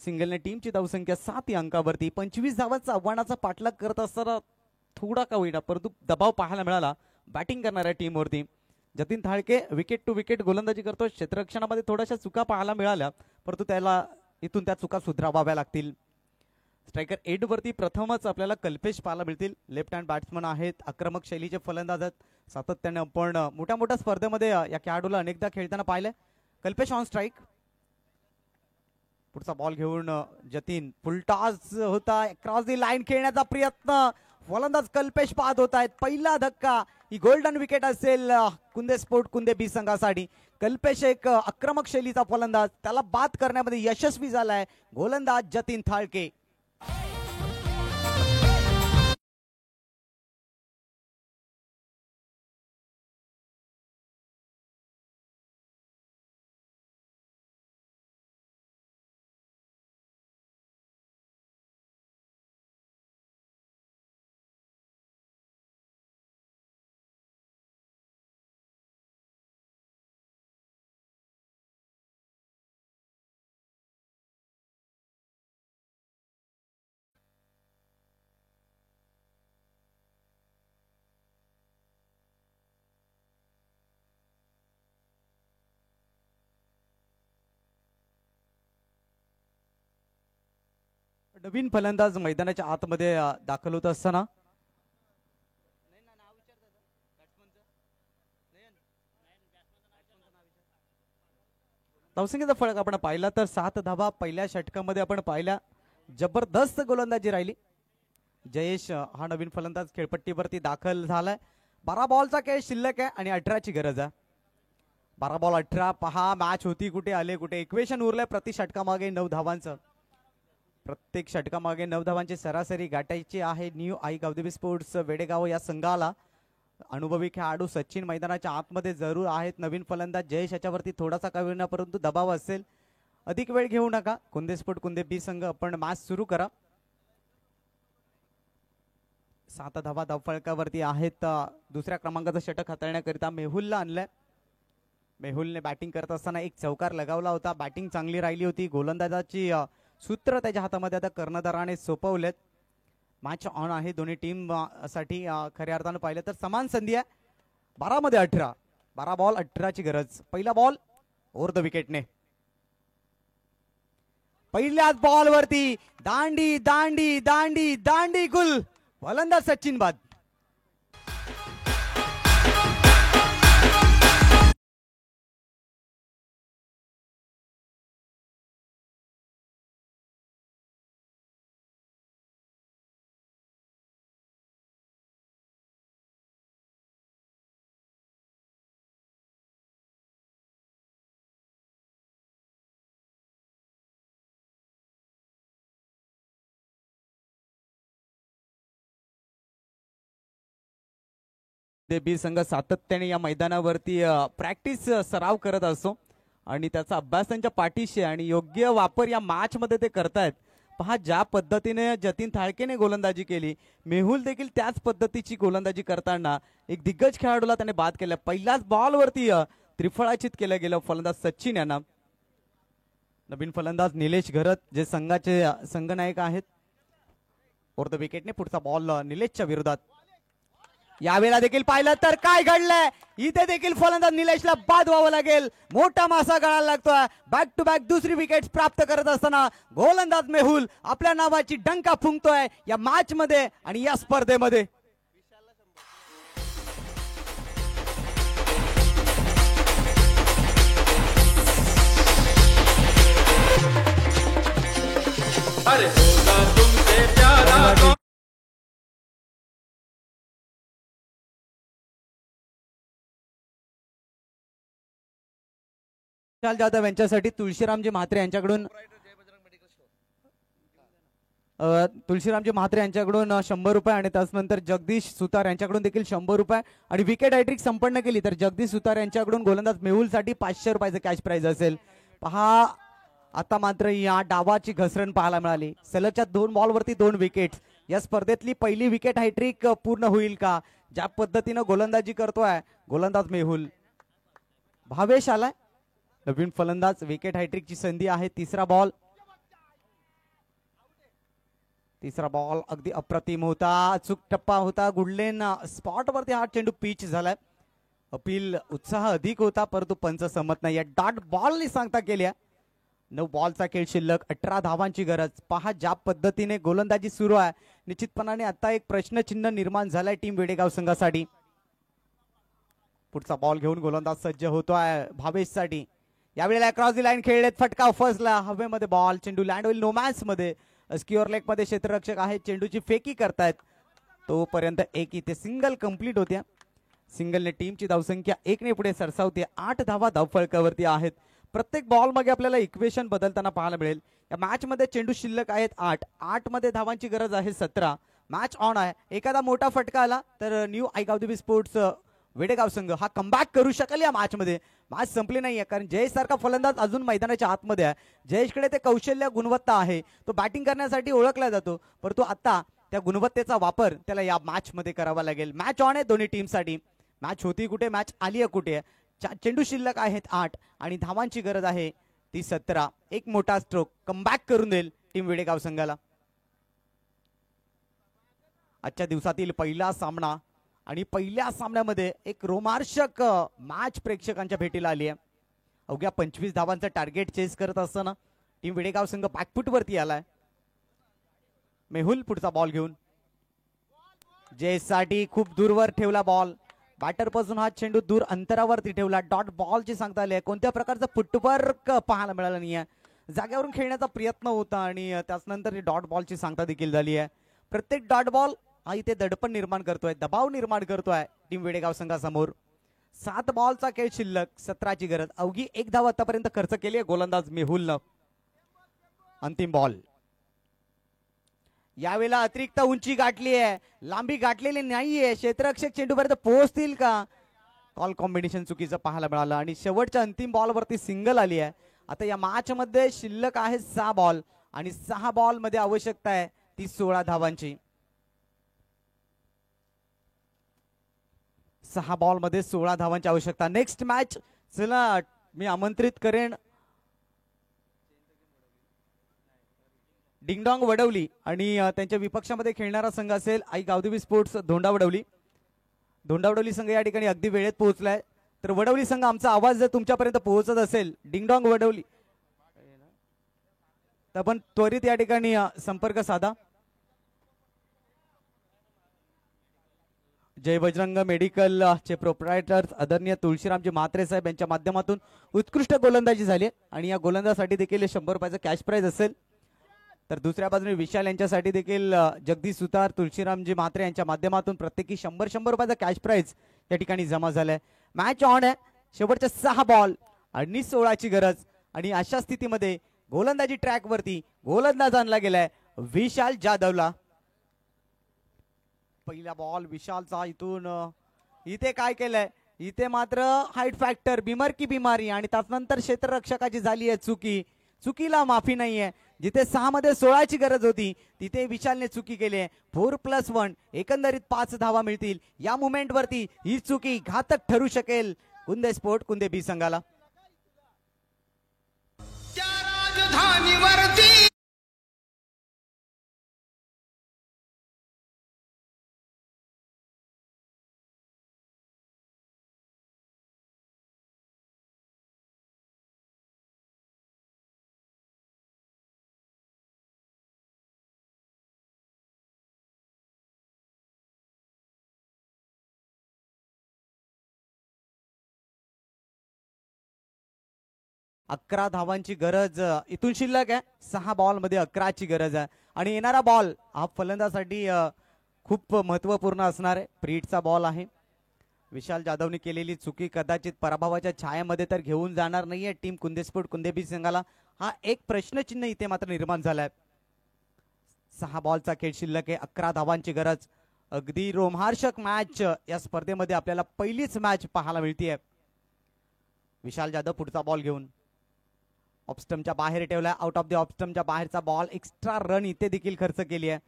सिंगलने टीमची धावसंख्या 7 या अंकावरती. 25 धावांचा आव्हानाचा पाठलाग करत असताना थोडा का होईना परंतु दबाव पाहायला मिळाला बॅटिंग करणाऱ्या टीमवरती. जतीन थाळके विकेट टू विकेट गोलंदाजी करतो. क्षेत्ररक्षणामध्ये थोड्याशा चुका पाहायला मिळाल्या, परंतु त्याला इथून त्या चुका सुधाराव्या लागतील. स्ट्रायकर 8 वरती प्रथमच आपल्याला कल्पेश पाहायला मिळतील. लेफ्ट हँड बॅट्समन आहेत, आक्रमक शैलीचे फलंदाज आहेत. सातत्याने आपण मोठ्या मोठ्या स्पर्धेमध्ये या खेळाडूला अनेकदा खेळताना पाहिलंय. Kalpesh on strike. पुढचा बॉल घेऊन जतीन फुलटॉस होता. क्रॉस दी लाईन खेळण्याचा प्रयत्न फलंदाज कल्पेश पाहत होत आहेत. पहिला धक्का, ही गोल्डन विकेट असेल कुंदे स्पोर्ट कुंदे बी संघासाठी. कल्पेश एक आक्रमक शैलीचा फलंदाज, त्याला बाद करण्यामध्ये यशस्वी झालाय गोलंदाज जतीन थाळके. नवीन फलंदाज मैदानाच्या आतमध्ये दाखल होत असताना धावसंख्येचा फरक आपण पाहिला तर 7 धावा पहिल्या षटकामध्ये आपण पाहिल्या. जबरदस्त गोलंदाजी राहिली. जयेश हा नवीन फलंदाज खेळपट्टीवरती दाखल झालाय. 12 बॉलचा खेळ शिल्लक आहे आणि 18ची गरज आहे. 12 बॉल 18. पहा मॅच होती कुठे आले कुठे. इक्वेशन उरलंय प्रति षटकामागे 9 धावांचं. प्रत्येक षटकामागे 9 धावांची सरासरी गाठायची आहे. न्यू आई गावदेवी स्पोर्ट्स वेडेगाव या संघाला. अनुभवी खेळाडू सचिन मैदानाच्या आतमध्ये जरूर आहेत. नवीन फलंदाज जयेश याच्यावरती थोडासा का होईना परंतु दबाव असेल. अधिक वेळ घेऊ नका. कुंदे स्पोर्ट कुंदे बी संघ आपण मॅच सुरू करा. 7 धावा धावफलकावरती आहेत. दुसऱ्या क्रमांकाचं षटक हाताळण्याकरिता मेहुलला आणलंय. मेहुलने बॅटिंग करत असताना एक चौकार लगावला होता. बॅटिंग चांगली राहिली होती. गोलंदाजाची सूत्र त्याच्या हातामध्ये आता कर्णधाराने सोपवलेत. मॅच ऑन आहे दोन्ही टीम साठी. खऱ्या अर्थानं पाहिलं तर समान संधी आहे. 12 मध्ये 18. 12 बॉल 18ची गरज. पहिला बॉल ओव्हर द विकेटने. पहिल्याच बॉल वरती दांडी दांडी दांडी दांडी गुल. फलंदाज सचिन बाद. बी संघ सातत्याने या मैदानावरती प्रॅक्टिस सराव करत असतो आणि त्याचा अभ्यास त्यांच्या पाठीशी आणि योग्य वापर या मॅच मध्ये ते करतायत. पहा ज्या पद्धतीने जतीन थाळकेने गोलंदाजी केली, मेहुल देखील त्याच पद्धतीची गोलंदाजी करताना एक दिग्गज खेळाडूला त्याने बाद केलं. पहिल्याच बॉल वरती त्रिफळाचित केलं गेलं फलंदाज सचिन यांना. नवीन फलंदाज निलेश घरत जे संघाचे संघनायक आहेत. ओव्हर द विकेटने पुढचा बॉल निलेशच्या विरोधात. यावेळेला देखील पाहिलं तर काय घडलंय. इथे देखील फलंदाज निलेशला बाद व्हावं लागेल. मोठा मासा गळायला लागतोय. बॅक टू बॅक दुसरी विकेट प्राप्त करत असताना गोलंदाज मेहुल आपल्या नावाची डंका फुंकतोय या मॅच मध्ये आणि या स्पर्धेमध्ये. अरे तुमसे प्यारा जाधव यांच्यासाठी तुळशीरामजी म्हात्रे यांच्याकडून तुळशीरामजी म्हात्रे यांच्याकडून 100 रुपये आणि त्यानंतर जगदीश सुतार यांच्याकडून देखील 100 रुपये आणि विकेट हॅट्रिक संपन्न केली तर जगदीश सुतार यांच्याकडून गोलंदाज मेहुलसाठी 500 रुपयाचं कॅश प्राइज असेल. पहा आता मात्र या डावाची घसरण पाहायला मिळाली. सलगच्या 2 बॉलवरती 2 विकेट. या स्पर्धेतली पहिली विकेट हॅट्रिक पूर्ण होईल का? ज्या पद्धतीनं गोलंदाजी करतोय गोलंदाज मेहुल. भावेश आलाय नवीन फलंदाज. विकेट हॅट्रिकची संधी आहे. तिसरा बॉल अगदी अप्रतिम होता. अचूक टप्पा होता. गुडलेन स्पॉट वरती हा चेंडू पिच झालाय. अपील उत्साह अधिक होता परंतु पंच सहमत नाही. डॉट बॉलनी सांगता केल्या. 9 बॉलचा खेळ शिल्लक. 18 धावांची गरज. पहा ज्या पद्धतीने गोलंदाजी सुरू आहे निश्चितपणाने आता एक प्रश्नचिन्ह निर्माण झालाय टीम वेडेगाव संघासाठी. पुढचा बॉल घेऊन गोलंदाज सज्ज होतोय भावेशसाठी. यावेळेला क्रॉस दी लाईन खेळलेत. फटका फसला हवेमध्ये. बॉल चेंडू लँड होईल नोमॅन्स मध्ये. स्क्युअर लेग मध्ये क्षेत्ररक्षक आहेत. चेंडूची फेकी करतायत तोपर्यंत एक इथे सिंगल कंप्लीट होत्या. सिंगलने टीमची धावसंख्या 1 ने पुढे सरसावते. 8 धावा धावफलकावरती आहेत. प्रत्येक बॉल मागे आपल्याला इक्वेशन बदलताना पाहायला मिळेल. या मॅच मध्ये चेंडू शिल्लक आहेत 8 मध्ये धावांची गरज आहे 17. मॅच ऑन आहे. एखादा मोठा फटका आला तर न्यू आई गावदेवी स्पोर्ट्स वेडेगाव संघ हा कमबॅक करू शकेल या मॅच मध्ये. मॅच संपली नाहीये कारण जयेश सारखा फलंदाज अजून मैदानाच्या आतमध्ये आहे. जयेशकडे ते कौशल्य गुणवत्ता आहे. तो बॅटिंग करण्यासाठी ओळखला जातो परंतु आता त्या गुणवत्तेचा वापर त्याला या मॅच मध्ये करावा लागेल. मॅच ऑन आहे दोन्ही टीमसाठी. मॅच होती कुठे मॅच आली आहे कुठे. चेंडू शिल्लक आहेत 8 आणि धावांची गरज आहे ती 17. एक मोठा स्ट्रोक कमबॅक करून देईल टीम वेडेगाव संघाला. आजच्या दिवसातील पहिला सामना आणि पहिल्या सामन्यामध्ये एक रोमांचक मॅच प्रेक्षकांच्या भेटीला आली आहे. अवघ्या 25 धावांचं टार्गेट चेस करत असताना टीम वेडेगाव संघ बॅकफूट वरती आलाय. मेहुल पुढचा बॉल घेऊन जयसाठी खूप दूरवर ठेवला बॉल. बॅटर पासून हा चेंडू दूर अंतरावरती ठेवला. डॉट बॉलची सांगता आली आहे. कोणत्या प्रकारचं फुटवर्क पाहायला मिळालं नाहीये. जागेवरून खेळण्याचा प्रयत्न होता आणि त्याचनंतर डॉट बॉलची सांगता देखील झाली आहे. प्रत्येक डॉट बॉल हा इथे दडपण निर्माण करतोय, दबाव निर्माण करतोय टीम वेडेगाव संघासमोर. 7 बॉलचा खेळ शिल्लक, 17ची गरज. अवघी 1 धाव आतापर्यंत खर्च केली आहे गोलंदाज मेहुलनं. अंतिम बॉल. यावेळेला अतिरिक्त उंची गाठली आहे, लांबी गाठलेली नाहीये. क्षेत्ररक्षक चेंडूपर्यंत पोहोचतील का? कॉल कॉम्बिनेशन चुकीचं पाहायला मिळालं आणि शेवटच्या अंतिम बॉलवरती सिंगल आली आहे. आता या मॅच मध्ये शिल्लक आहे 6 बॉल आणि 6 बॉल मध्ये आवश्यकता आहे ती 16 धावांची. 6 बॉल मध्ये 16 धावांची आवश्यकता. नेक्स्ट मॅच चला मी आमंत्रित करेन डिंगडॉंग वडवली आणि त्यांच्या विपक्षामध्ये खेळणारा संघ असेल आई गावदेवी स्पोर्ट्स धोंडावडवली. धोंडावडवली संघ या ठिकाणी अगदी वेळेत पोहोचलाय. तर वडवली संघ आमचा आवाज जर तुमच्यापर्यंत पोहोचत असेल डिंगडॉंग वडवली तर आपण त्वरित या ठिकाणी संपर्क साधा. जय बजरंग मेडिकल चे प्रोप्रायटर्स आदरणीय तुळशीरामजी म्हात्रे साहेब यांच्या माध्यमातून उत्कृष्ट गोलंदाजी झाली आणि या गोलंदाजासाठी देखील 100 रुपयाचं कॅश प्राइज असेल. तर दुसऱ्या बाजूने विशाल यांच्यासाठी देखील जगदीश सुतार तुळशीरामजी म्हात्रे यांच्या माध्यमातून प्रत्येकी 100 रुपयाचा कॅश प्राइज या ठिकाणी जमा झालाय. मॅच ऑन आहे. शेवटचे 6 बॉल आणि 16ची गरज आणि अशा स्थितीमध्ये गोलंदाजी ट्रॅक वरती गोलंदाज आणला गेलाय विशाल जाधवला. पहिला बॉल विशालचा. इथून इथे काय केलंय, इथे मात्र हाईट फॅक्टर बिमार की बिमारी आणि त्यानंतर क्षेत्ररक्षकाची झाली आहे चुकी. चुकीला माफी नाहीये. जिथे 6 मध्ये 16ची गरज होती तिथे विशालने चुकी केली आहे. 4+1 एकंदरीत 5 धावा मिळतील. या मुवमेंट वरती ही चुकी घातक ठरू शकेल कुंदे स्पोर्ट कुंदे बी संघाला. राजधानीवरती 11 धावांची गरज इथून शिल्लक आहे. 6 बॉल मध्ये 11ची गरज आहे आणि येणारा बॉल हा फलंदाजासाठी खूप महत्वपूर्ण असणार आहे. प्रीटचा बॉल आहे. विशाल जाधवने केलेली चुकी कदाचित पराभवाच्या छायामध्ये तर घेऊन जाणार नाहीये टीम कुंदे स्पोर्ट कुंदे बी संघाला. हा एक प्रश्नचिन्ह इथे मात्र निर्माण झालाय. 6 बॉलचा खेळ शिल्लक आहे. 11 धावांची गरज. अगदी रोमहर्षक मॅच या स्पर्धेमध्ये आपल्याला पहिलीच मॅच पाहायला मिळतीये. विशाल जाधव पुढचा बॉल घेऊन ऑफस्टमच्या बाहेर ठेवलाय. आउट ऑफ द ऑफस्टमच्या बाहेरचा बॉल. एक्स्ट्रा रन इथे देखील खर्च केली आहे.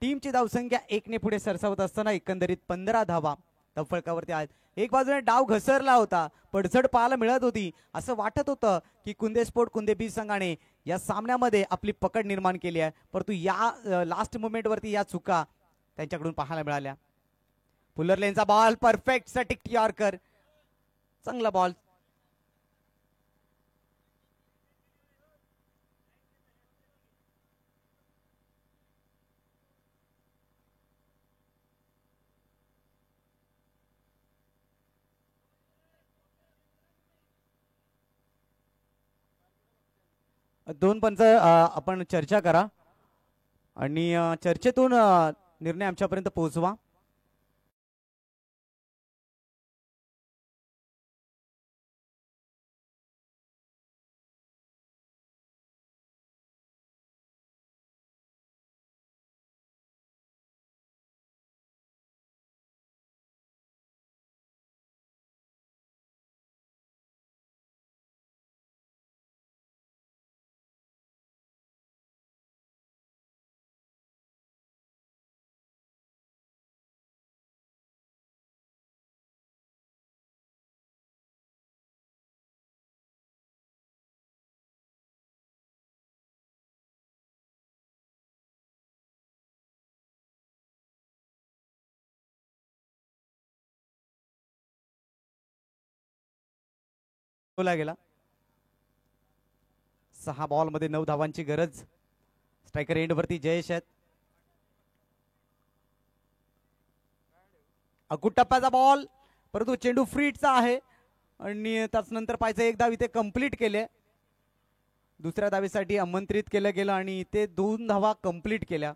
टीमची धावसंख्या 1 ने पुढे सरसावत असताना एकंदरीत 15 धावा फलकावरती आहेत. एक बाजूने डाव घसरला होता, पडझड पाहायला मिळत होती. असं वाटत होतं की कुंदे स्पोर्ट कुंदे बी संघाने या सामन्यामध्ये आपली पकड निर्माण केली आहे, परंतु या लास्ट मुवमेंट वरती या चुका त्यांच्याकडून पाहायला मिळाल्या. पुलरलेनचा बॉल परफेक्ट सटिक यॉर्कर. चांगला बॉल. दोन पंच आपण चर्चा करा आणि चर्चेतून निर्णय आमच्यापर्यंत पोहोचवा. गेला 6 बॉल मध्ये 9 धावांची गरज. स्ट्रायकर एंड वरती जयेश आहेत. अकुट टप्प्याचा बॉल परंतु चेंडू फ्रीटचा आहे आणि त्यानंतर पाहायचं एक धाव इथे कंप्लीट केले. दुसऱ्या धावेसाठी आमंत्रित केलं गेलं आणि इथे 2 धावा कंप्लीट केल्या.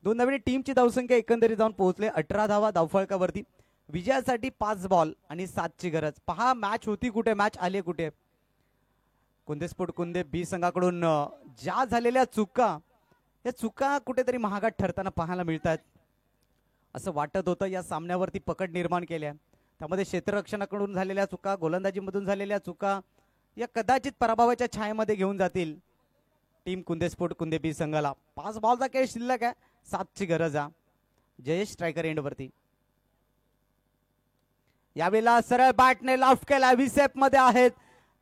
2 धावांनी टीमची धावसंख्या एकंदरीत जाऊन पोहोचले 18 धावा धावफलकावरती. विजयासाठी 5 बॉल आणि 7ची गरज. पहा मॅच होती कुठे, मॅच आली कुठे. कुंदे स्पोर्ट कुंदे बी संघाकडून ज्या झालेल्या चुका, या चुका कुठेतरी महागात ठरताना पाहायला मिळतात. असं वाटत होतं या सामन्यावरती पकड निर्माण केल्या. त्यामध्ये क्षेत्ररक्षणाकडून झालेल्या चुका, गोलंदाजीमधून झालेल्या चुका या कदाचित पराभवाच्या छायेमध्ये घेऊन जातील टीम कुंदे स्पोर्ट कुंदे बी संघाला. 5 बॉलचा खेळ शिल्लक आहे, 7ची गरज आहे. जयेश स्ट्रायकर एंडवरती. यावेळेला सरळ बॅटने लाफ्ट केला, विसेप मध्ये आहेत.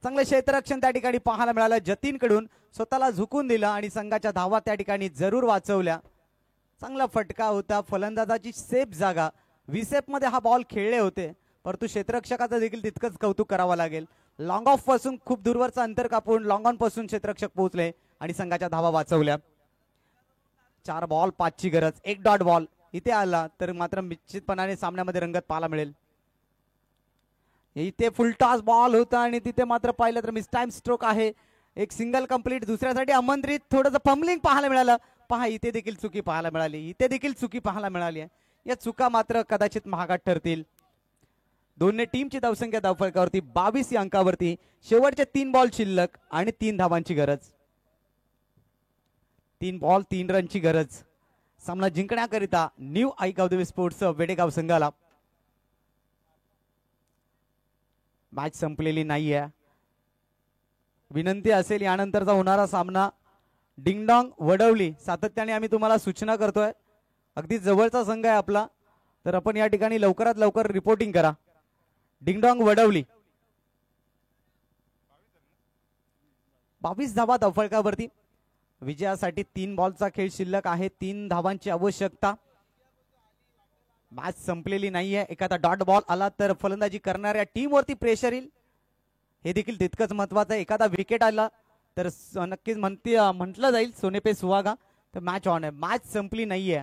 चांगलं क्षेत्ररक्षण त्या ठिकाणी पाहायला मिळालं. जतीनकडून स्वतःला झुकून दिलं आणि संघाच्या धावा त्या ठिकाणी जरूर वाचवल्या. चांगला फटका होता, फलंदाजाची सेफ जागा. विसेप मध्ये हा बॉल खेळले होते, परंतु क्षेत्ररक्षकाचं देखील तितकंच कौतुक करावं लागेल. लॉंग ऑफ पासून खूप दूरवरचं अंतर कापून लॉंग ऑन पासून क्षेत्ररक्षक पोहोचले आणि संघाच्या धावा वाचवल्या. 4 बॉल 5ची गरज. 1 डॉट बॉल इथे आला तर मात्र निश्चितपणाने सामन्यामध्ये रंगत पाहायला मिळेल. इथे फुल टॉस बॉल होता आणि तिथे मात्र पाहिलं तर मिस टाइम स्ट्रोक आहे. एक सिंगल कंप्लीट. दुसऱ्यासाठी आमंत्रित थोडंसं फंबलिंग पाहायला मिळालं. पहा इथे देखील चुकी पाहायला मिळाली, इथे देखील चुकी पाहायला मिळाली आहे. या चुका मात्र कदाचित महागात ठरतील. दोन्ही टीमची धावसंख्या धावफलकावरती 22 या अंकावरती. शेवटचे 3 बॉल शिल्लक आणि 3 धावांची गरज. 3 बॉल 3 रनची गरज सामना जिंकण्याकरिता न्यू आई गावदेवी स्पोर्ट्स वेडेगाव संघाला. मॅच संपलेली नाहीये. विनंती असेल यानंतरचा होणारा सामना डिंगडॉंग वडवली. सातत्याने आम्ही तुम्हाला सूचना करतोय, अगदी जवळचा संघ आहे आपला, तर आपण या ठिकाणी लवकरात लवकर रिपोर्टिंग करा. डिंगडॉंग वडवली. 22 धावा धावफलकावरती. विजयासाठी 3 बॉलचा खेळ शिल्लक आहे, 3 धावांची आवश्यकता. मॅच संपलेली नाहीये. एखादा डॉट बॉल आला तर फलंदाजी करणाऱ्या टीमवरती प्रेशर येईल, हे देखील तितकंच महत्वाचं आहे. एखादा विकेट आला तर नक्कीच म्हटलं जाईल सोने पे सुहागा, तर मॅच ऑन आहे. मॅच संपली नाहीये.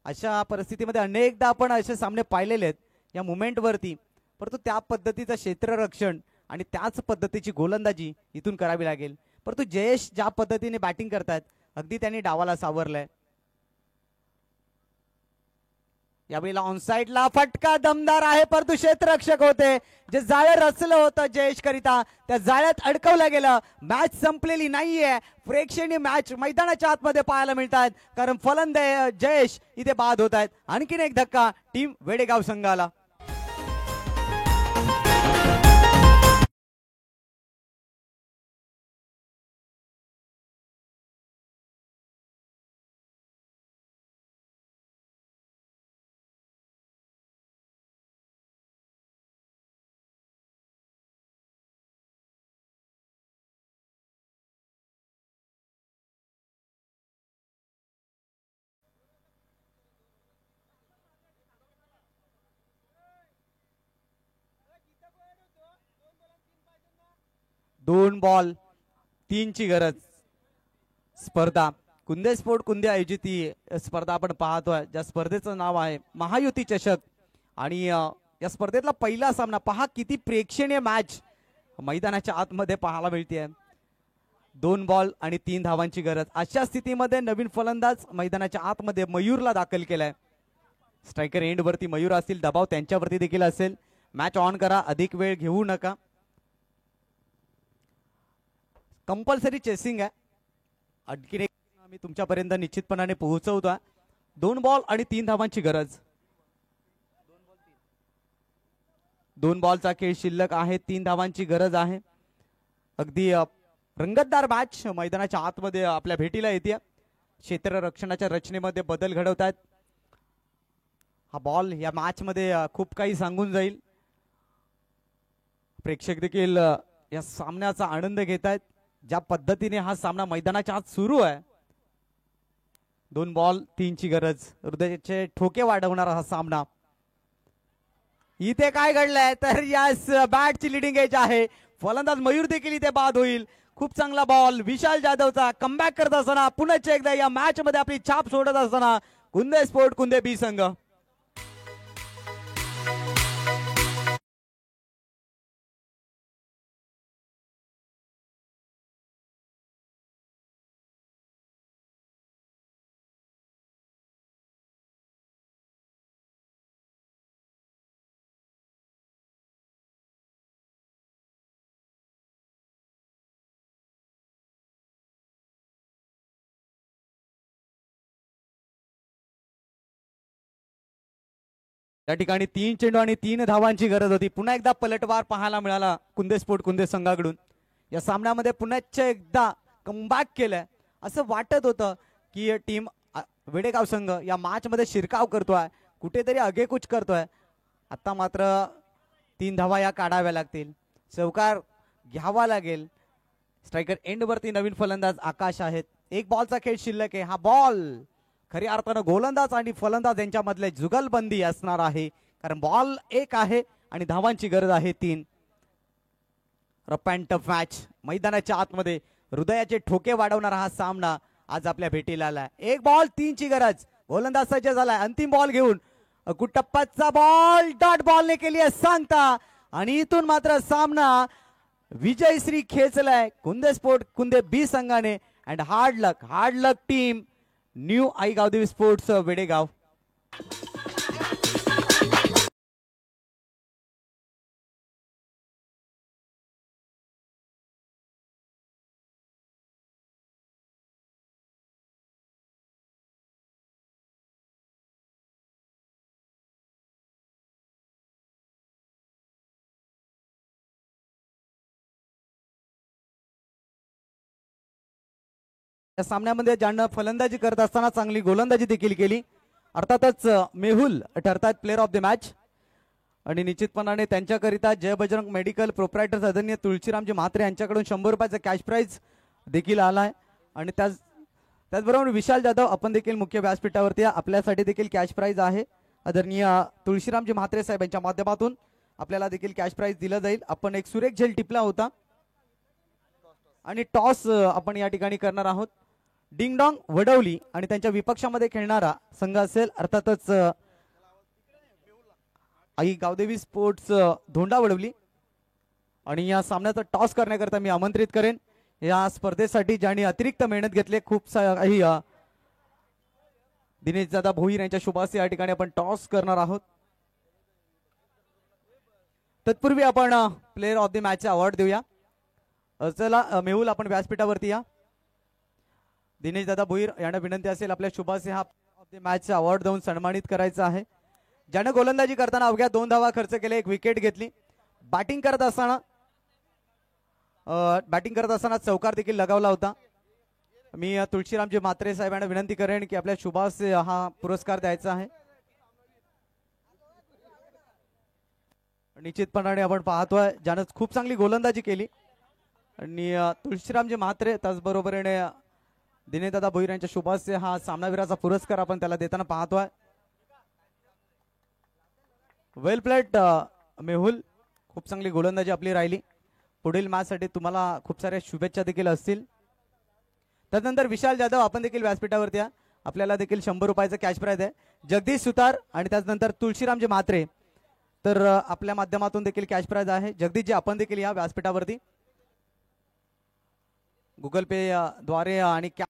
अशा परिस्थितीमध्ये अनेकदा आपण असे सामने पाहिलेले आहेत या मुमेंटवरती, परंतु त्या पद्धतीचं क्षेत्ररक्षण आणि त्याच पद्धतीची गोलंदाजी इथून करावी लागेल. परंतु जयेश ज्या पद्धतीने बॅटिंग करतात अगदी त्यांनी डावाला सावरलंय. यावेळेला ऑनसाइडला फटका दमदार आहे, परंतु क्षेत्ररक्षक होते. जे जाळं रचलं होतं जयेश करिता त्या जाळ्यात अडकवलं गेलं. मॅच संपलेली नाहीये. प्रेक्षणीय मॅच मैदानाच्या आतमध्ये पाहायला मिळतात, कारण फलंदाज जयेश इथे बाद होत आहेत. आणखीन एक धक्का टीम वेडेगाव संघाला. दोन बॉल 3ची गरज. स्पर्धा कुंदे स्पोर्ट कुंदे आयोजित ही स्पर्धा आपण पाहतोय, ज्या स्पर्धेचं नाव आहे महायुती चषक. आणि या स्पर्धेतला पहिला सामना पहा, किती प्रेक्षणीय मॅच मैदानाच्या आतमध्ये पाहायला मिळते. 2 बॉल आणि 3 धावांची गरज. अशा स्थितीमध्ये नवीन फलंदाज मैदानाच्या आतमध्ये मयूरला दाखल केलाय. स्ट्रायकर एंड वरती मयूर असतील, दबाव त्यांच्यावरती देखील असेल. मॅच ऑन करा, अधिक वेळ घेऊ नका. कंपल्सरी चेसिंग आहे. आणखी एक आम्ही तुमच्यापर्यंत निश्चितपणाने पोहोचवतो. 2 बॉल आणि 3 धावांची गरज. 2 बॉलचा खेळ शिल्लक आहे, 3 धावांची गरज आहे. अगदी रंगतदार मॅच मैदानाच्या आतमध्ये आपल्या भेटीला येते. क्षेत्ररक्षणाच्या रचनेमध्ये बदल घडवतात. हा बॉल या मॅच मध्ये खूप काही सांगून जाईल. प्रेक्षक देखील या सामन्याचा आनंद घेत आहेत, ज्या पद्धतीने हा सामना मैदानाच्या आत सुरू आहे. 2 बॉल 3ची गरज. हृदयाचे ठोके वाढवणारा हा सामना. इथे काय घडलंय तर यास बॅटची लिडिंग एज आहे. फलंदाज मयूर देखील इथे बाद होईल. खूप चांगला बॉल विशाल जाधवचा. कमबॅक करत असताना पुन्हा एकदा या मॅच मध्ये आपली छाप सोडत असताना कुंदे स्पोर्ट कुंदे बी संघ. त्या ठिकाणी 3 चेंडू आणि 3 धावांची गरज होती. पुन्हा एकदा पलटवार पाहायला मिळाला कुंदे स्पोर्ट कुंदे संघाकडून. या सामन्यामध्ये पुन्हा एकदा कमबॅक केलंय. असं वाटत होतं की टीम वेडेगाव संघ या मॅच मध्ये शिरकाव करतोय, कुठेतरी आगेकूच करतोय. आता मात्र 3 धावा या काढाव्या लागतील, चौकार घ्यावा लागेल. स्ट्रायकर एंड वरती नवीन फलंदाज आकाश आहेत. एक बॉलचा खेळ शिल्लक आहे. हा बॉल खऱ्या अर्थानं गोलंदाज आणि फलंदाज यांच्यामधले जुगलबंदी असणार आहे, कारण बॉल एक आहे आणि धावांची गरज आहे 3. Rough and tough match. मैदानाच्या आतमध्ये हृदयाचे ठोके वाढवणारा हा सामना आज आपल्या भेटीला आलाय. एक बॉल 3ची गरज. गोलंदाज सज्ज झालाय अंतिम बॉल घेऊन. कुटप्पाचा बॉल डॉट बॉलने केली आहे सांगता, आणि इथून मात्र सामना विजयश्री खेचलाय कुंदे स्पोर्ट कुंदे बी संघाने. And hard luck team new Aai Gavdevi sports Vedegaon. या सामन्यामध्ये ज्यांना फलंदाजी करत असताना चांगली गोलंदाजी देखील केली अर्थातच मेहुल ठरतात प्लेअर ऑफ द मॅच. आणि निश्चितपणाने त्यांच्याकरिता जय बजरंग मेडिकल प्रोप्रायटर आदरणीय तुळशीरामजी म्हात्रे यांच्याकडून 100 रुपयाचा कॅश प्राइज देखील आलाय. आणि त्याचबरोबर विशाल जाधव आपण देखील मुख्य व्यासपीठावरती आपल्यासाठी देखील कॅश प्राइज आहे. आदरणीय तुळशीरामजी म्हात्रे साहेब यांच्या माध्यमातून आपल्याला देखील कॅश प्राइज दिलं जाईल. आपण एक सुरेख झेल टिपला होता आणि टॉस आपण या ठिकाणी करणार आहोत. डिंगडॉंग वडवली आणि त्यांच्या विपक्षामध्ये खेळणारा संघ असेल अर्थातच आई गावदेवी स्पोर्ट्स धोंडा वडवली. आणि या सामन्याचा टॉस करण्याकरता मी आमंत्रित करेन या स्पर्धेसाठी ज्यांनी अतिरिक्त मेहनत घेतली खूप काही दिनेश दादा भोईर यांच्या शुभास्ते या ठिकाणी आपण टॉस करणार आहोत. तत्पूर्वी आपण player of the match award देऊया. चला मेहुल आपण व्यासपीठावरती या. दिनेश दादा भोईर यांना विनंती असेल आपल्या शुभासे हा ऑफ द मॅच अवॉर्ड देऊन सन्मानित करायचं आहे. ज्यानं गोलंदाजी करताना अवघ्या 2 धावा खर्च केले, 1 विकेट घेतली. बॅटिंग करत असताना चौकार देखील लगावला होता. मी तुळशीरामजी म्हात्रे साहेब यांना विनंती करेन की आपल्या शुभासे हा पुरस्कार द्यायचा आहे. निश्चितपणाने आपण पाहतोय ज्यानं खूप चांगली गोलंदाजी केली आणि तुळशीरामजी म्हात्रे त्याचबरोबरीने दिनेशदादा भोईर यांच्या शुभासे हा सामनावीराचा पुरस्कार आपण त्याला देताना पाहतोय. वेल प्लेड मेहुल, खूप चांगली गोलंदाजी आपली राहिली. पुढील मॅच साठी तुम्हाला खूप साऱ्या शुभेच्छा देखील असतील. त्यानंतर विशाल जाधव आपण देखील व्यासपीठावरती या. आपल्याला देखील 100 रुपयाचं कॅश प्राइज आहे. जगदीश सुतार आणि त्यानंतर तुळशीरामजी म्हात्रे तर आपल्या माध्यमातून देखील कॅश प्राइज आहे. जगदीशजी आपण देखील या व्यासपीठावरती. गुगल पे द्वारे आणि